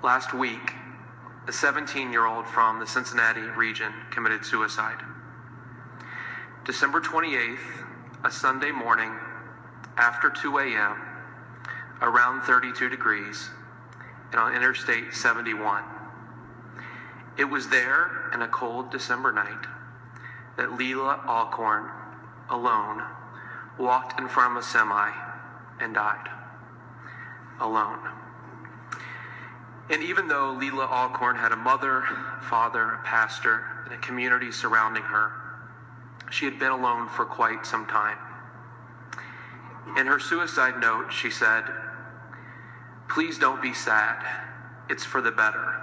Last week, a 17-year-old from the Cincinnati region committed suicide. December 28th, a Sunday morning, after 2 a.m., around 32 degrees, and on Interstate 71. It was there in a cold December night that Leelah Alcorn, alone, walked in front of a semi and died. Alone. And even though Leelah Alcorn had a mother, father, a pastor, and a community surrounding her, she had been alone for quite some time. In her suicide note, she said, "Please don't be sad. It's for the better.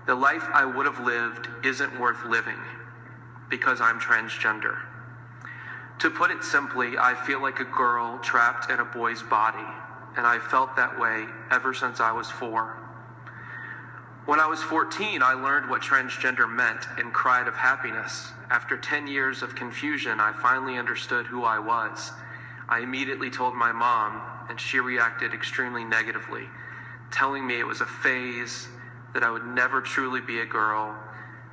The life I would have lived isn't worth living because I'm transgender. To put it simply, I feel like a girl trapped in a boy's body, and I felt that way ever since I was 4. When I was 14, I learned what transgender meant and cried of happiness. After 10 years of confusion, I finally understood who I was. I immediately told my mom, and she reacted extremely negatively, telling me it was a phase, that I would never truly be a girl,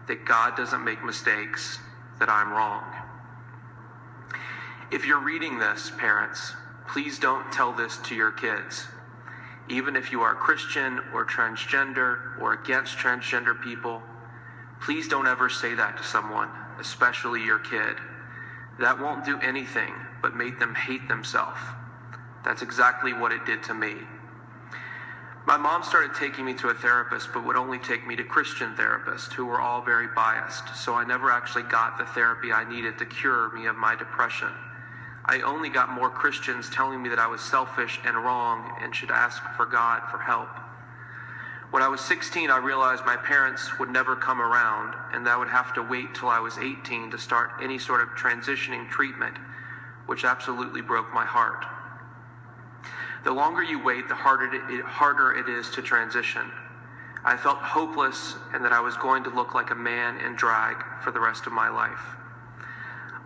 that God doesn't make mistakes, that I'm wrong." If you're reading this, parents, please don't tell this to your kids. Even if you are Christian or transgender or against transgender people, please don't ever say that to someone, especially your kid. That won't do anything but make them hate themselves. That's exactly what it did to me. My mom started taking me to a therapist, but would only take me to Christian therapists who were all very biased, so I never actually got the therapy I needed to cure me of my depression. I only got more Christians telling me that I was selfish and wrong and should ask for God for help. When I was 16, I realized my parents would never come around and that I would have to wait till I was 18 to start any sort of transitioning treatment, which absolutely broke my heart. The longer you wait, the harder it is to transition. I felt hopeless and that I was going to look like a man in drag for the rest of my life.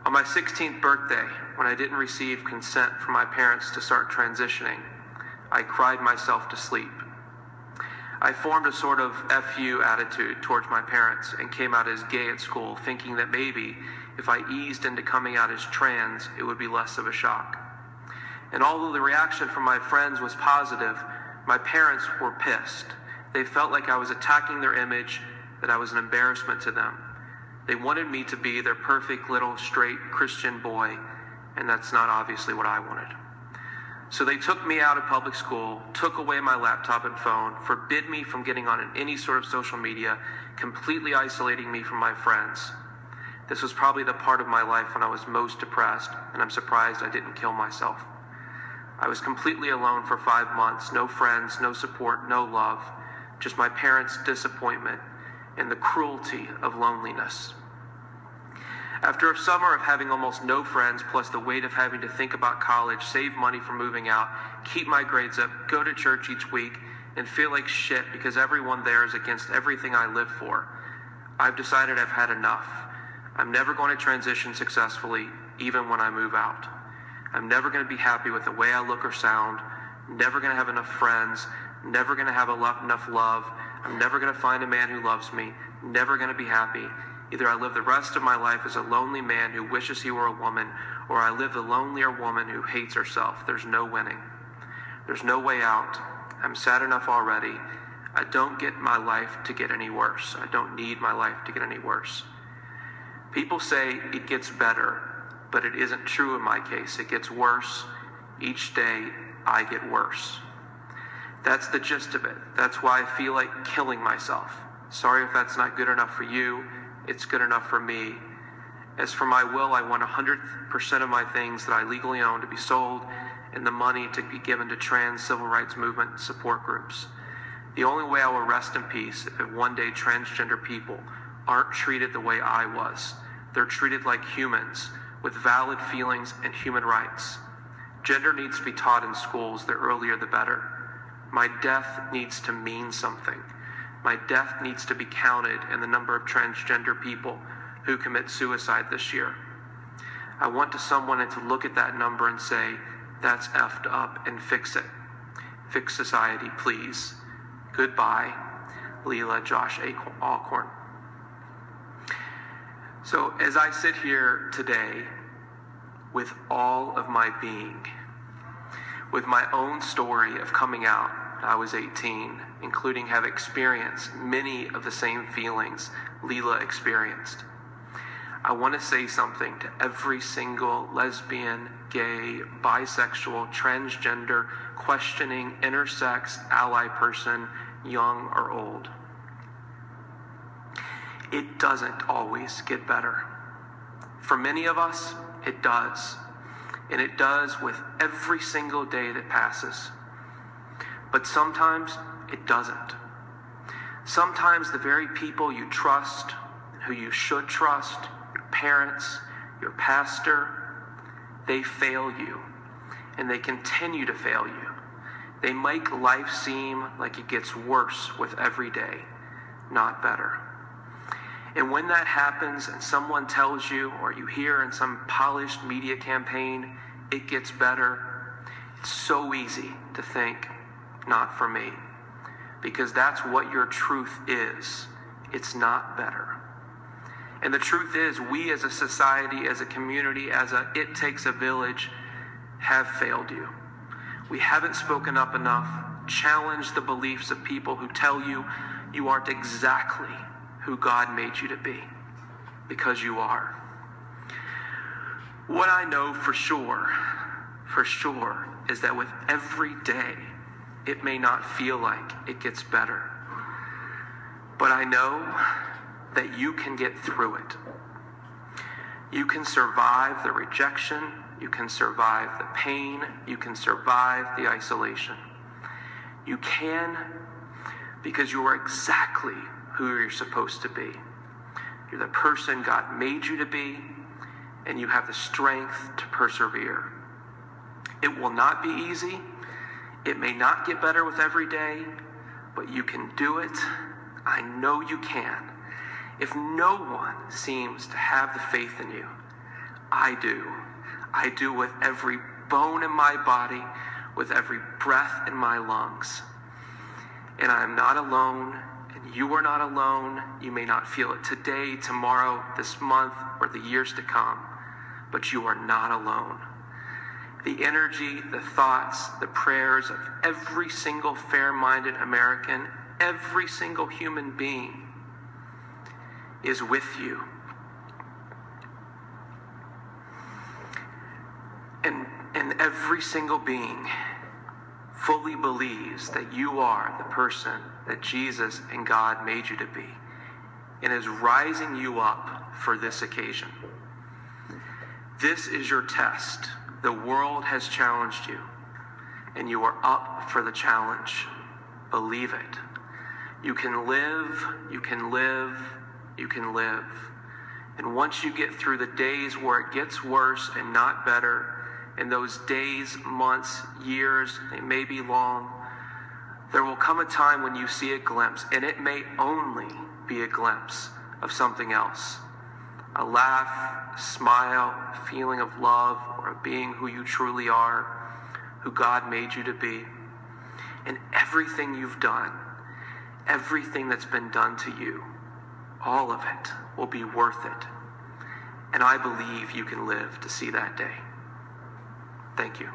On my 16th birthday, when I didn't receive consent from my parents to start transitioning, I cried myself to sleep. I formed a sort of F-you attitude towards my parents and came out as gay at school, thinking that maybe if I eased into coming out as trans, it would be less of a shock. And although the reaction from my friends was positive, my parents were pissed. They felt like I was attacking their image, that I was an embarrassment to them. They wanted me to be their perfect little straight Christian boy, and that's not obviously what I wanted. So they took me out of public school, took away my laptop and phone, forbid me from getting on any sort of social media, completely isolating me from my friends. This was probably the part of my life when I was most depressed, and I'm surprised I didn't kill myself. I was completely alone for 5 months, no friends, no support, no love, just my parents' disappointment and the cruelty of loneliness. After a summer of having almost no friends, plus the weight of having to think about college, save money for moving out, keep my grades up, go to church each week, and feel like shit because everyone there is against everything I live for, I've decided I've had enough. I'm never going to transition successfully, even when I move out. I'm never going to be happy with the way I look or sound, never going to have enough friends, never going to have enough love, I'm never going to find a man who loves me, never going to be happy. Either I live the rest of my life as a lonely man who wishes he were a woman, or I live the lonelier woman who hates herself. There's no winning. There's no way out. I'm sad enough already. I don't get my life to get any worse. I don't need my life to get any worse. People say it gets better, but it isn't true in my case. It gets worse. Each day, I get worse. That's the gist of it. That's why I feel like killing myself. Sorry if that's not good enough for you. It's good enough for me. As for my will, I want 100% of my things that I legally own to be sold and the money to be given to trans civil rights movement support groups. The only way I will rest in peace if one day transgender people aren't treated the way I was. They're treated like humans with valid feelings and human rights. Gender needs to be taught in schools, the earlier the better. My death needs to mean something. My death needs to be counted in the number of transgender people who commit suicide this year. I want someone to look at that number and say, that's effed up, and fix it. Fix society, please. Goodbye, Leelah Josh Alcorn. So as I sit here today with all of my being, with my own story of coming out, I was 18, including have experienced many of the same feelings Leelah experienced. I want to say something to every single lesbian, gay, bisexual, transgender, questioning, intersex, ally person, young or old. It doesn't always get better. For many of us, it does. And it does with every single day that passes. But sometimes it doesn't. Sometimes the very people you trust, who you should trust, your parents, your pastor, they fail you. And they continue to fail you. They make life seem like it gets worse with every day, not better. And when that happens and someone tells you, or you hear in some polished media campaign, it gets better, it's so easy to think, not for me. Because that's what your truth is. It's not better. And the truth is, we as a society, as a community, it takes a village, have failed you. We haven't spoken up enough, challenged the beliefs of people who tell you you aren't exactly who God made you to be, because you are. What I know for sure, is that with every day, it may not feel like it gets better. But I know that you can get through it. You can survive the rejection, you can survive the pain, you can survive the isolation. You can, because you are exactly who you're supposed to be. You're the person God made you to be, and you have the strength to persevere. It will not be easy. It may not get better with every day, but you can do it. I know you can. If no one seems to have the faith in you, I do. I do with every bone in my body, with every breath in my lungs. And I am not alone. You are not alone. You may not feel it today, tomorrow, this month, or the years to come, but you are not alone. The energy, the thoughts, the prayers of every single fair-minded American, every single human being is with you. And every single being fully believes that you are the person that Jesus and God made you to be, and is rising you up for this occasion. This is your test. The world has challenged you, and you are up for the challenge. Believe it. You can live, you can live, you can live. And once you get through the days where it gets worse and not better, and those days, months, years, they may be long, there will come a time when you see a glimpse, and it may only be a glimpse of something else. A laugh, a smile, a feeling of love, or of being who you truly are, who God made you to be. And everything you've done, everything that's been done to you, all of it will be worth it. And I believe you can live to see that day. Thank you.